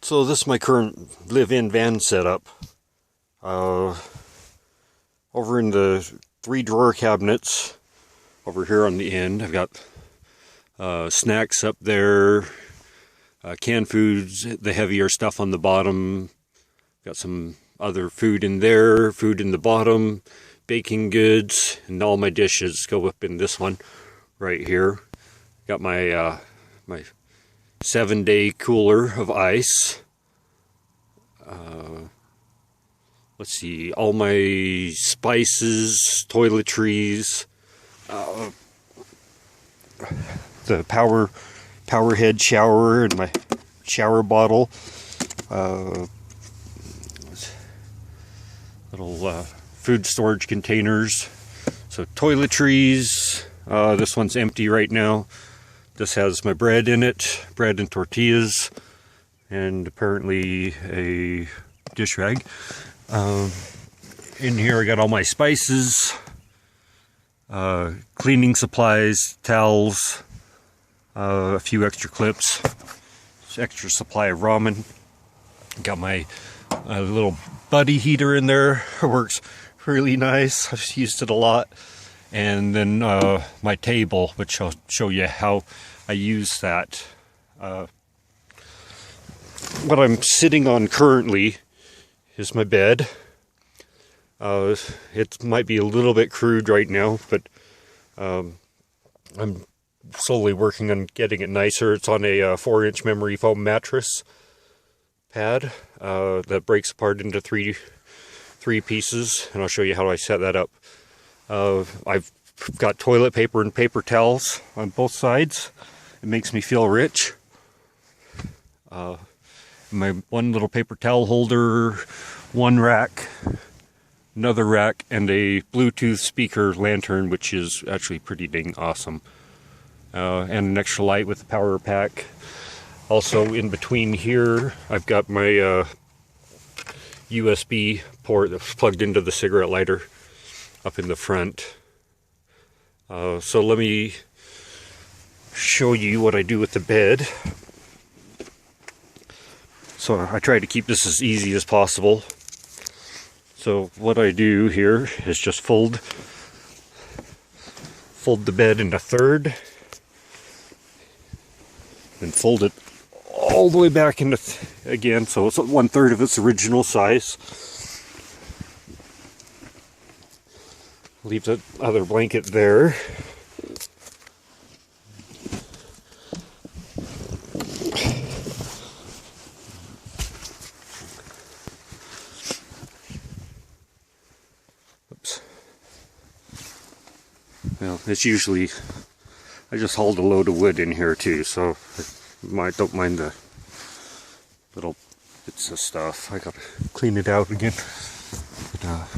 So this is my current live-in van setup. Over in the 3 drawer cabinets over here on the end, I've got snacks up there, canned foods, the heavier stuff on the bottom. Got some other food in there, food in the bottom, baking goods, and all my dishes go up in this one right here. Got my my 7-day cooler of ice. Let's see, all my spices, toiletries, the power head shower and my shower bottle, little food storage containers. So toiletries, this one's empty right now. This has my bread in it, bread and tortillas, and apparently a dish rag. In here I got all my spices, cleaning supplies, towels, a few extra clips, extra supply of ramen. Got my little buddy heater in there. It works really nice. I've used it a lot. And then my table, which I'll show you how I use that. What I'm sitting on currently is my bed. It might be a little bit crude right now, but I'm slowly working on getting it nicer. It's on a 4-inch memory foam mattress pad that breaks apart into three pieces, and I'll show you how I set that up. I've got toilet paper and paper towels on both sides. It makes me feel rich. My one little paper towel holder, one rack, another rack, and a Bluetooth speaker lantern, which is actually pretty dang awesome. And an extra light with the power pack. Also in between here, I've got my USB port that's plugged into the cigarette lighter up in the front. So let me show you what I do with the bed. So I try to keep this as easy as possible. So what I do here is just fold the bed into third, and fold it all the way back into again, so it's 1/3 of its original size. Leave the other blanket there. Oops. Well, it's usually, I just hauled a load of wood in here too, so don't mind the little bits of stuff. I gotta clean it out again. But,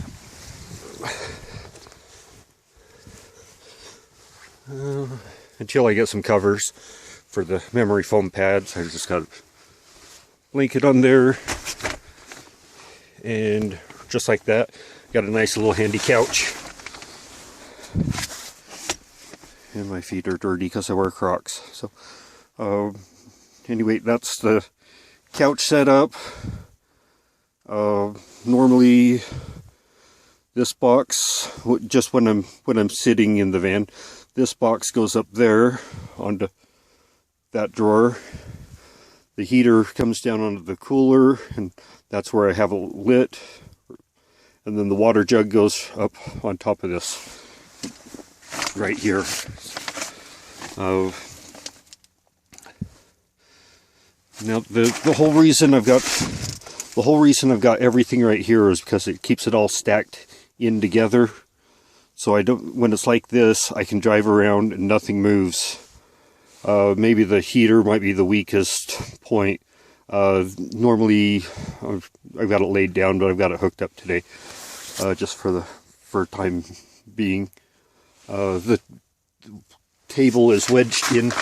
until I get some covers for the memory foam pads, I just got a blanket on there, and just like that, got a nice little handy couch. And my feet are dirty because I wear Crocs. So anyway, that's the couch setup. Normally this box, just when I'm sitting in the van, this box goes up there onto that drawer. The heater comes down onto the cooler, and that's where I have it lit. And then the water jug goes up on top of this right here. Now the whole reason I've got everything right here is because it keeps it all stacked in together. So when it's like this, I can drive around and nothing moves. Maybe the heater might be the weakest point. Normally I've got it laid down, but I've got it hooked up today, just for time being. The table is wedged in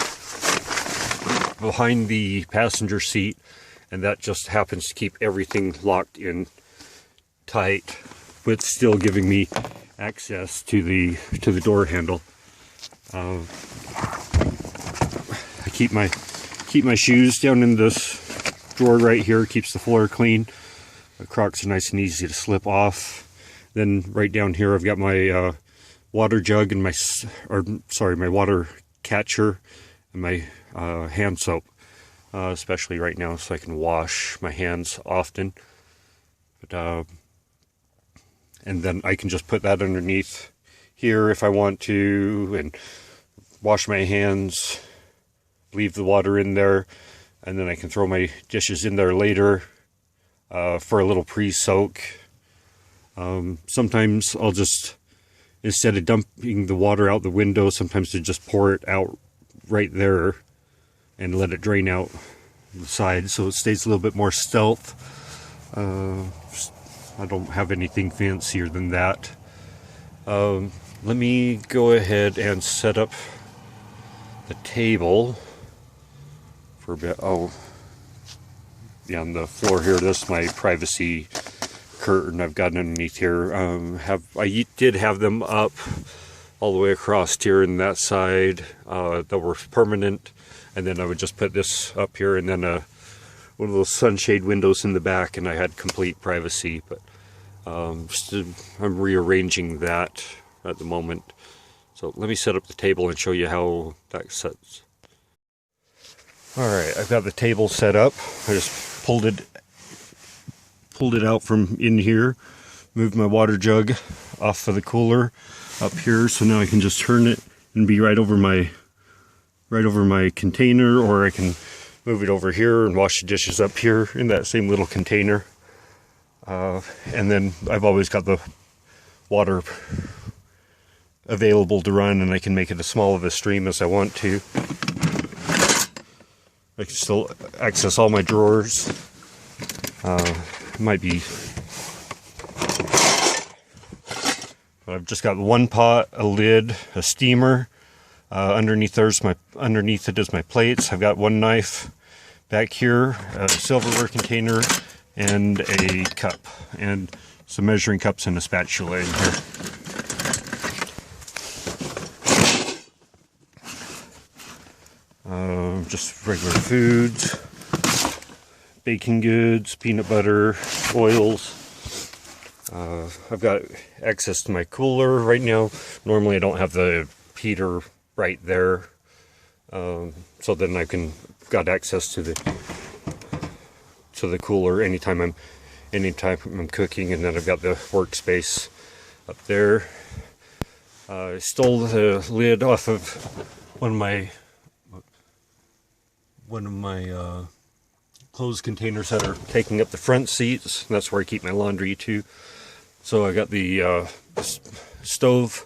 behind the passenger seat, and that just happens to keep everything locked in tight, but still giving me access to the door handle. I keep my shoes down in this drawer right here keeps the floor clean. The Crocs are nice and easy to slip off. Then right down here I've got my water jug and my water catcher and my hand soap, especially right now, so I can wash my hands often. But and then I can just put that underneath here if I want to, and wash my hands, leave the water in there, and then I can throw my dishes in there later for a little pre-soak. Sometimes I'll just, instead of dumping the water out the window, sometimes I just pour it out right there and let it drain out the side so it stays a little bit more stealth. I don't have anything fancier than that. Let me go ahead and set up the table for a bit. Oh, yeah, on the floor here, this is my privacy curtain I've got underneath here. I did have them up all the way across here and that side that were permanent, and then I would just put this up here and then one of those sunshade windows in the back, and I had complete privacy. But I'm rearranging that at the moment. So let me set up the table and show you how that sets. Alright, I've got the table set up. I just pulled it out from in here, moved my water jug off of the cooler up here, so now I can just turn it and be right over my container, or I can move it over here and wash the dishes up here in that same little container. And then I've always got the water available to run, and I can make it as small of a stream as I want to. I can still access all my drawers. Might be, but I've just got one pot, a lid, a steamer. Underneath it is my plates. I've got one knife back here, a silverware container, and a cup, and some measuring cups and a spatula in here. Just regular foods, baking goods, peanut butter, oils. I've got access to my cooler right now. Normally I don't have the heater right there, so then got access to the cooler anytime I'm cooking. And then I've got the workspace up there. I stole the lid off of one of my clothes containers that are taking up the front seats. That's where I keep my laundry too. So I got the stove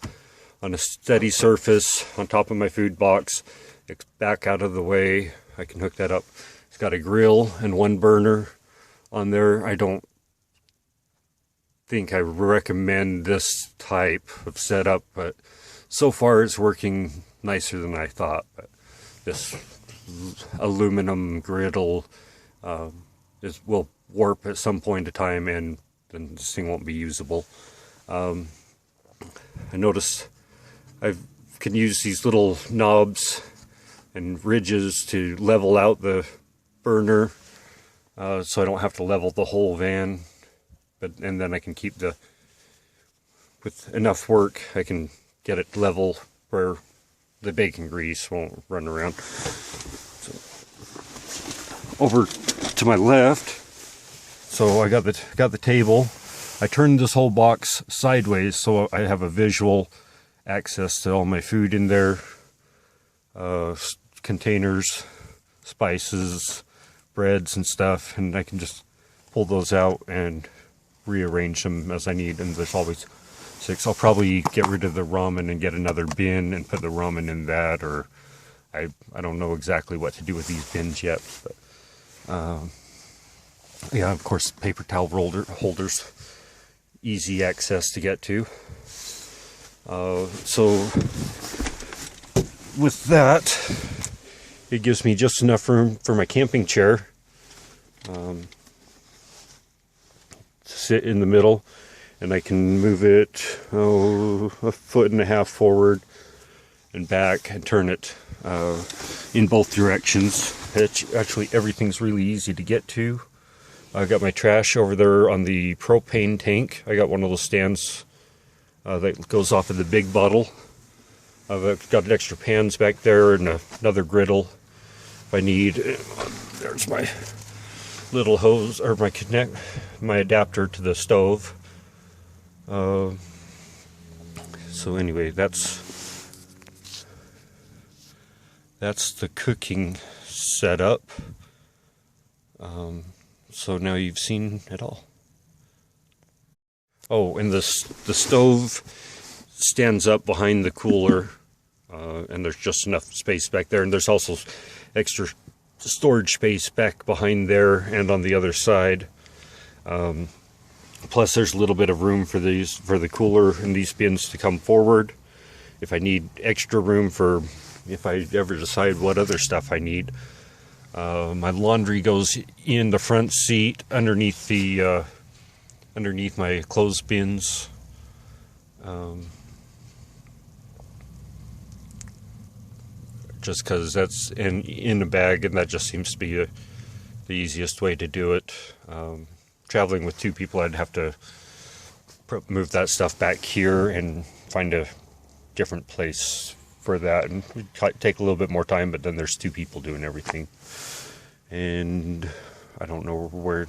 on a steady surface on top of my food box. It's back out of the way. I can hook that up. It's got a grill and one burner on there. I don't think I recommend this type of setup, but so far it's working nicer than I thought. But this aluminum griddle will warp at some point in time, and then this thing won't be usable. I noticed I can use these little knobs and ridges to level out the burner, so I don't have to level the whole van. And then I can keep with enough work, I can get it level where the bacon grease won't run around. So, over to my left, so I got the table. I turned this whole box sideways so I have a visual access to all my food in there, containers, spices, breads and stuff, and I can just pull those out and rearrange them as I need. And there's always 6. I'll probably get rid of the ramen and get another bin and put the ramen in that, or I don't know exactly what to do with these bins yet. But yeah, of course, paper towel holders, easy access to get to. So with that, it gives me just enough room for my camping chair to sit in the middle, and I can move it 1.5 feet forward and back and turn it in both directions. Actually, everything's really easy to get to. I got my trash over there on the propane tank. I got one of those stands that goes off of the big bottle. I've got extra pans back there and another griddle if I need. There's my little hose, or my adapter to the stove. So anyway, that's the cooking setup. So now you've seen it all. Oh, and the stove stands up behind the cooler, and there's just enough space back there. And there's also extra storage space back behind there and on the other side. Plus, there's a little bit of room for the cooler and these bins to come forward if I need extra room for if I ever decide what other stuff I need. My laundry goes in the front seat underneath my clothes bins. Just because that's in a bag, and that just seems to be the easiest way to do it. Traveling with two people, I'd have to move that stuff back here and find a different place for that, and it'd take a little bit more time, but then there's two people doing everything. And I don't know where